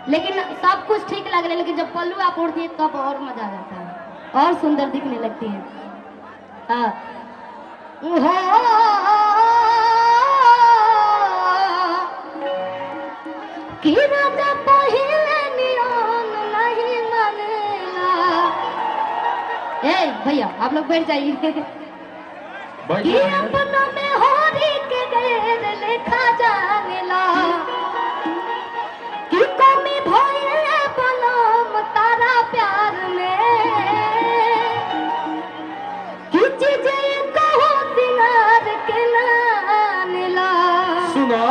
लेकिन सब कुछ ठीक लग रहा है, लेकिन जब पल्लू आप ओढ़ती है तब और मजा आ जाता है और सुंदर दिखने लगती है। हाँ कि राजा पहिले नियम नहीं मानेला। ए भैया आप लोग बैठ जाइए। कि अपनों में होरी के गैर लेखा जानेला, कि कमी भइले बलम तारा प्यार में, कि चीजें कहो सिंगार के नानेला। सुनो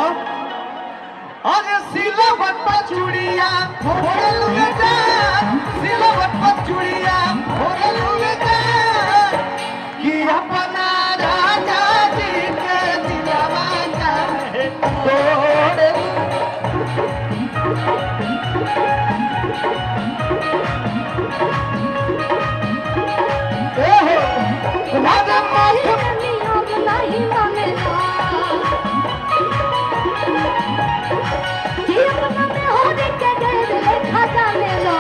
अरे सिलावट पर चूड़िया फोड़े लूंगा जान, सिलावट पर चूड़िया फोड़े लूंगा जान, कि अपना राजा जी के दिलवा जाने तोड़े। राजा नियम नहीं मानेला, कि अपनों में होरी के गैर लेखा जानेला,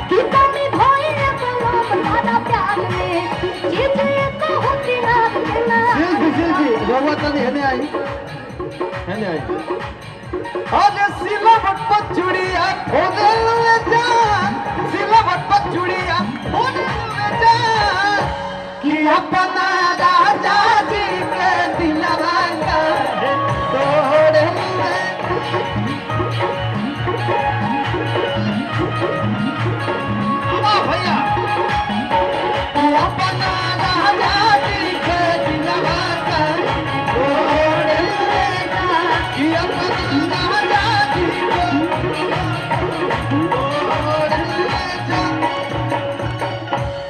कि कमी भइले बलम तारा प्यार में, चीजें कहो सिंगार के नानेला। सिल्की बाबा तनी हने आई अरे सिलावट पर चूड़िया फोड़े लूंगा जान, सिलावट पर चूड़िया फोड़े लूंगा जान, कि अपना राजा जी के दिलवा जाने तोड़े लूंगा। वाह भैया अपना राजा जी के दिलवा जाने तोड़े लूंगा, कि अपना राजा जी के